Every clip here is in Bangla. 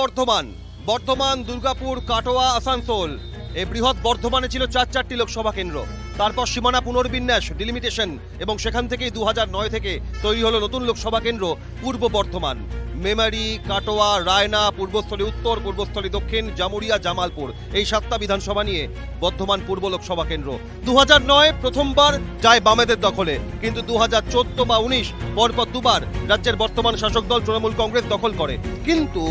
বর্ধমান, বর্ধমান, দুর্গাপুর, কাটোয়া, আসানসোল, এই বৃহৎ বর্ধমানে ছিল 4টি লোকসভা কেন্দ্র। তারপর সীমানা পুনর্বিন্যাস, ডিলিমিটেশন, এবং সেখান থেকেই 2009 থেকে তৈরি হলো নতুন লোকসভা কেন্দ্র পূর্ব বর্ধমান। মেমারি, কাটোয়া, রায়না, পূর্বস্থলী উত্তর, পূর্বস্থলী দক্ষিণ, জামুরিয়া, জামালপুর, এই 7টা বিধানসভা নিয়ে বর্ধমান পূর্ব লোকসভা কেন্দ্র। 2009 প্রথমবার যায় বামেদের দখলে, কিন্তু 2014 বা 19 পরপর দুবার রাজ্যের বর্তমান শাসক দল তৃণমূল কংগ্রেস দখল করে। কিন্তু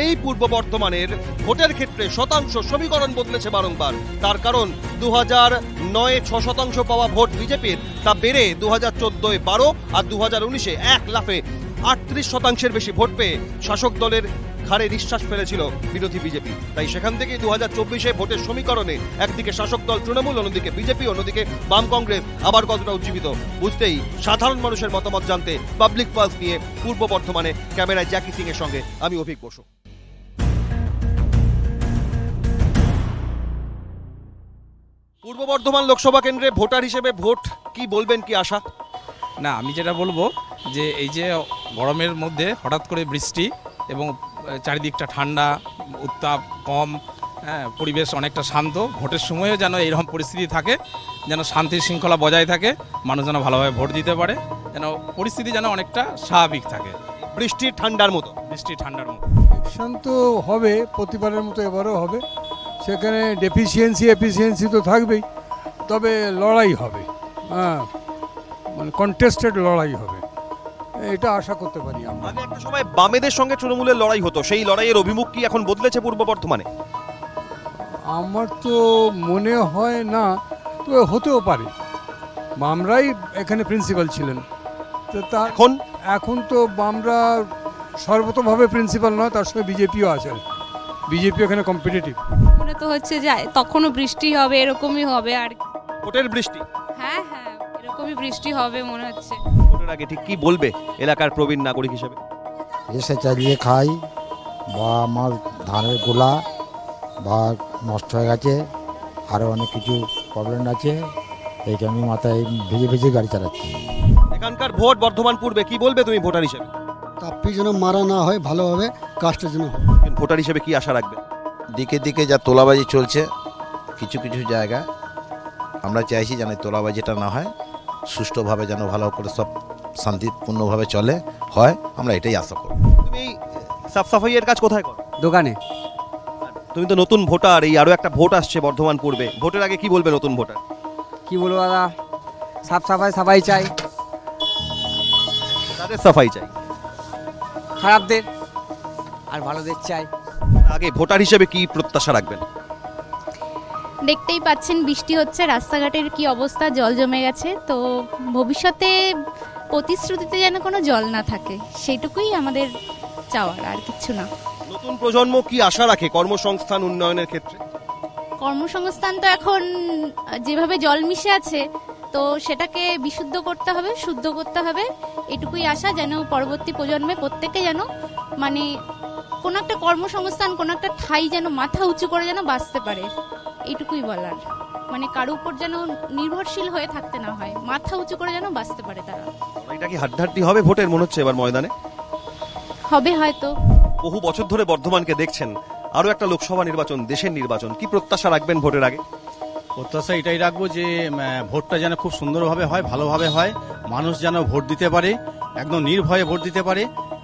এই পূর্ব বর্ধমানের ভোটের ক্ষেত্রে শতাংশ সমীকরণ বদলেছে বারংবার। তার কারণ 2009 6% পাওয়া ভোট বিজেপির, তা বেড়ে 2014 12 আর 2019 এক লাফে 38% বেশি ভোট পেয়ে শাসক দলের ঘাড়ে নিঃশ্বাস ফেলেছিল বিরোধী বিজেপি। তাই সেখান থেকে 2024 ভোটের সমীকরণে একদিকে শাসক দল তৃণমূল, অন্যদিকে বিজেপি, অন্যদিকে বাম কংগ্রেস আবার কতটা উজ্জীবিত বুঝতেই সাধারণ মানুষের মতামত জানতে পাবলিক পালস নিয়ে পূর্ব বর্ধমানে ক্যামেরায় জ্যাকি সিং এর সঙ্গে আমি অভিক বসু। পূর্ব বর্ধমান লোকসভা কেন্দ্রে ভোটার হিসেবে ভোট কি বলবেন, কি আশা? না, আমি যেটা বলবো যে এই যে গরমের মধ্যে হঠাৎ করে বৃষ্টি এবং চারিদিকটা ঠান্ডা, উত্তাপ কম, পরিবেশ অনেকটা শান্ত, ভোটের সময়ও যেন এইরকম পরিস্থিতি থাকে, যেন শান্তি শৃঙ্খলা বজায় থাকে, মানুষ যেন ভালোভাবে ভোট দিতে পারে, যেন পরিস্থিতি যেন অনেকটা স্বাভাবিক থাকে, বৃষ্টির ঠান্ডার মতো। ইলেকশন তো হবে, প্রতিবারের মতো এবারও হবে। সেখানে এফিসিয়েন্সি তো থাকবেই, তবে লড়াই হবে, মানে কন্টেস্টেড লড়াই হবে, এটা আশা করতে পারি আমরা। আগে একটা সময় বামেদের সঙ্গে তৃণমূলের লড়াই হতো, সেই লড়াইয়ের অভিমুখ কি এখন বদলেছে পূর্ব বর্ধমানে? আমার তো মনে হয় না, তবে হতেও পারে। বামরাই এখানে প্রিন্সিপাল ছিলেন, তো তা এখন তো বামরা সর্বতভাবে প্রিন্সিপাল নয়, তার সঙ্গে বিজেপিও আছে, বিজেপি এখানে কম্পিটিটিভ। মনে তো হচ্ছে যে তখনও বৃষ্টি হবে, এরকমই হবে আর ভোটের বৃষ্টি। হ্যাঁ, এরকমই বৃষ্টি হবে মনে হচ্ছে। ভোটের আগে ঠিক কি বলবে এলাকার প্রবীণ নাগরিক হিসেবে? এসে চালিয়ে খাই, বা আমার ধানের গোলা বা নষ্ট হয়ে গেছে, আরও অনেক কিছু প্রবলেম আছে, এই জন্য মাথায় ভিজে গাড়ি চালাচ্ছি। এখানকার ভোট বর্ধমান পূর্বে কি বলবে তুমি ভোটার হিসেবে? তাপ্পি যেন মারা না হয়, ভালোভাবে কাজটার জন্য। ভোটার হিসেবে কি আশা রাখবে? দিকে দিকে যা তোলাবাজি চলছে কিছু কিছু জায়গায়, আমরা চাইছি যেন তোলাবাজিটা না হয়, সুষ্ঠুভাবে যেন ভালো করে সব শান্তিপূর্ণভাবে চলে হয়, আমরা এটাই আশা করব। তুমি সাফ সাফাইয়ের কাজ কোথায় করো? দোকানে। তুমি তো নতুন ভোটার, এই আরো একটা ভোট আসছে বর্ধমান পূর্বে, ভোটের আগে কি বলবে নতুন ভোটার? কি বলবো দাদা, সাফ সাফাই চাই। তাদের সাফাই চাই, খারাপদের আর ভালোদের চাই। আগে ভোটার হিসেবে কি প্রত্যাশা রাখবেন? দেখতেই পাচ্ছেন বৃষ্টি হচ্ছে, রাস্তাঘাটের কি অবস্থা, জল জমে গেছে। তো ভবিষ্যতে প্রতিশ্রুতিতে যেন কোনো জল না থাকে, সেইটুকুই আমাদের চাওয়ার, আর কিছু না। নতুন প্রজন্ম কি আশা রাখে কর্মসংস্থান উন্নয়নের ক্ষেত্রে? কর্মসংস্থান তো এখন যেভাবে জল মিশে আছে, তো সেটাকে বিশুদ্ধ করতে হবে, শুদ্ধ করতে হবে, এটুকুই আশা, যেন পরবর্তী প্রজন্মে প্রত্যেকে যেন মানে কোনো একটা কর্মসংস্থান, কোনো একটা ঠাই যেন মাথা উঁচু করে যেন বাঁচতে পারে, এইটুকুই বলার। মানে কারো উপর যেন নির্ভরশীল হয়ে থাকতে না হয়, মাথা উঁচু করে যেন বাঁচতে পারে তারা। এটা কি হাড্ডাহাড্ডি হবে ভোটের মনে হচ্ছে এবার ময়দানে? হবে হয়তো। বহু বছর ধরে বর্ধমানকে দেখছেন, আরো একটা লোকসভা নির্বাচন, দেশের নির্বাচন, কি প্রত্যাশা রাখবেন ভোটের আগে? প্রত্যাশা এটাই রাখবো যে ভোটটা যেন খুব সুন্দরভাবে হয়, ভালোভাবে হয়, মানুষ যেন ভোট দিতে পারে, একদম নির্ভয়ে ভোট দিতে পারে,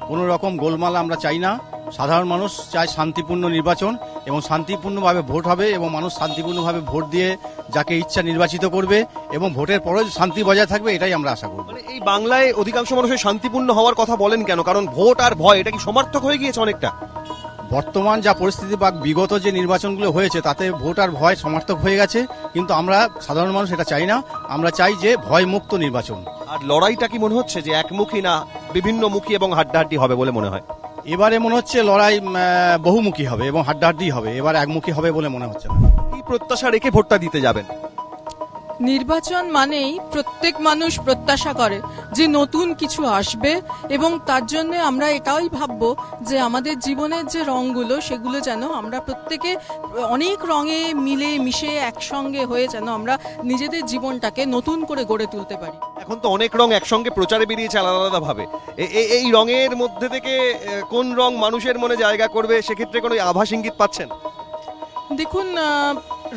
কোনো রকম গোলমাল আমরা চাই না। সাধারণ মানুষ চায় শান্তিপূর্ণ নির্বাচন, এবং শান্তিপূর্ণভাবে ভোট হবে, এবং মানুষ শান্তিপূর্ণভাবে ভোট দিয়ে যাকে ইচ্ছা নির্বাচিত করবে, এবং ভোটের পরেও শান্তি বজায় থাকবে, এটাই আমরা আশা করব। মানে এই বাংলায় অধিকাংশ মানুষের শান্তিপূর্ণ হওয়ার কথা বলেন কেন? কারণ ভোট আর ভয়, এটা কি সমার্থক হয়ে গিয়েছে অনেকটা? বর্তমান যা পরিস্থিতি বা বিগত যে নির্বাচনগুলো হয়েছে, তাতে ভোট আর ভয় সমার্থক হয়ে গেছে, কিন্তু আমরা সাধারণ মানুষ এটা চাই না। আমরা চাই যে ভয়মুক্ত নির্বাচন। আর লড়াইটা কি মনে হচ্ছে যে একমুখী না বিভিন্নমুখী এবং হাড্ডাহাড্ডি হবে বলে মনে হয়? এবারে মনে হচ্ছে লড়াই বহুমুখী হবে এবং হাড্ডাহাড্ডি হবে, এবার একমুখী হবে বলে মনে হচ্ছে না। কি প্রত্যাশা রেখে ভোটটা দিতে যাবেন? নির্বাচন মানেই প্রত্যেক মানুষ প্রত্যাশা করে যে নতুন কিছু আসবে এবং তার জন্য আমরা এটাই ভাববো যে আমাদের জীবনের যে রঙগুলো সেগুলো যেন আমরা প্রত্যেকে অনেক রঙে মিলে মিশে একসঙ্গে হয়ে যেন আমরা নিজেদের জীবনটাকে নতুন করে গড়ে তুলতে পারি। এখন তো অনেক রং একসঙ্গে প্রচারে বেরিয়েছে আলাদা আলাদা ভাবে, এই রঙের মধ্যে থেকে কোন রং মানুষের মনে জায়গা করবে সেক্ষেত্রে কোনো আভাস ইঙ্গিত পাচ্ছেন? দেখুন,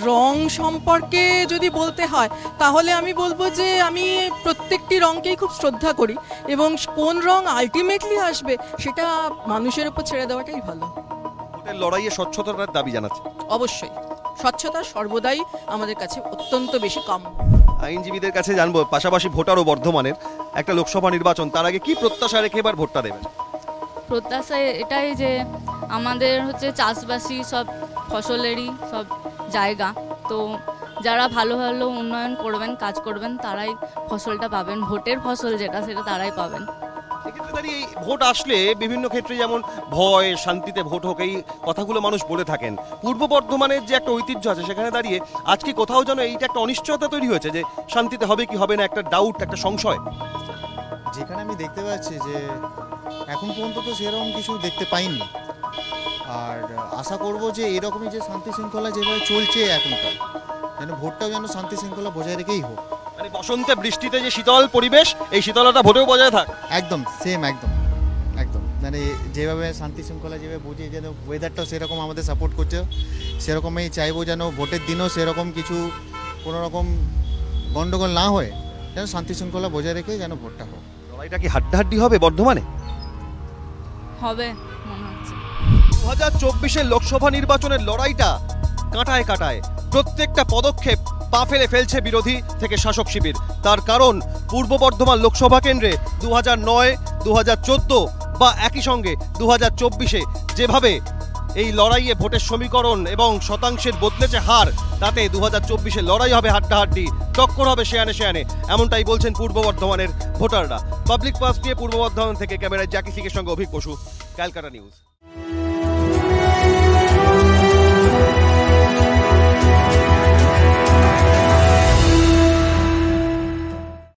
রং সম্পর্কে যদি বলতে হয় তাহলে আমি বলবো যে আমি প্রত্যেকটি রঙকেই খুব শ্রদ্ধা করি এবং কোন রং আলটিমেটলি আসবে সেটা মানুষের উপর ছেড়ে দেওয়াটাই ভালো। ভোটের লড়াইয়ে স্বচ্ছতার দাবি জানাচ্ছে। অবশ্যই স্বচ্ছতা সর্বদাই আমাদের কাছে অত্যন্ত বেশি কম। আইনজীবীদের কাছে জানবো, পাশাপাশি ভোটারও বর্ধমানের একটা লোকসভা নির্বাচন, তার আগে কি প্রত্যাশা রেখে এবার ভোটটা দেবেন? প্রত্যাশা এটাই যে আমাদের হচ্ছে চাষবাসী সব ফসলেরই সব জায়গা, তো যারা ভালো ভালো উন্নয়ন করবেন, কাজ করবেন, তারাই ফসলটা পাবেন, ভোটের ফসল যেটা সেটা তারাই পাবেন। সেক্ষেত্রে দাঁড়িয়ে এই ভোট আসলে বিভিন্ন ক্ষেত্রে যেমন ভয়, শান্তিতে ভোট হোক, এই কথাগুলো মানুষ বলে থাকেন। পূর্ব বর্ধমানের যে একটা ঐতিহ্য আছে সেখানে দাঁড়িয়ে আজকে কোথাও যেন এইটা একটা অনিশ্চয়তা তৈরি হয়েছে যে শান্তিতে হবে কি হবে না, একটা ডাউট, একটা সংশয়। যেখানে আমি দেখতে পাচ্ছি যে এখন পর্যন্ত তো সেরকম কিছু দেখতে পাইনি, আর আশা করব যে এরকমই যে শান্তি শৃঙ্খলা যেভাবে চলছে এখনকার, যেন ভোটটাও যেন শান্তি শৃঙ্খলা বজায় রেখেই হোক। মানে বসন্তে বৃষ্টিতে যে শীতল পরিবেশ, এই শীতলতা ভোটেও বজায় থাক। একদম সেম, একদম একদম মানে যেভাবে শান্তি শৃঙ্খলা যেভাবে বুঝি, যেন ওয়েদারটাও সেরকম আমাদের সাপোর্ট করছে, সেরকমই চাইবো যেন ভোটের দিনও সেরকম কিছু কোনো রকম গণ্ডগোল না হয়ে যেন শান্তি শৃঙ্খলা বজায় রেখে যেন ভোটটা হোক। লড়াইটা কি হাড্ডাহাড্ডি হবে বর্ধমানে? হবে মনে হচ্ছে। 2024 লোকসভা নির্বাচনের লড়াইটা কাঁটায় কাঁটায়, প্রত্যেকটা পদক্ষেপ পা ফেলে ফেলছে বিরোধী থেকে শাসক শিবির। তার কারণ পূর্ব বর্ধমান লোকসভা কেন্দ্রে 2009, 2014 বা একই সঙ্গে 2024 যেভাবে এই লড়াইয়ে ভোটের সমীকরণ এবং শতাংশের বদলেছে হার, তাতে 2024 লড়াই হবে হাড্ডাহাড্ডি, টক্কর হবে শেয়ানে শেয়ানে, এমনটাই বলছেন পূর্ব বর্ধমানের ভোটাররা। পাবলিক পাস দিয়ে পূর্ব বর্ধমান থেকে ক্যামেরায় জ্যাকি সিংয়ের সঙ্গে অভিক বসু, ক্যালকাটা নিউজ।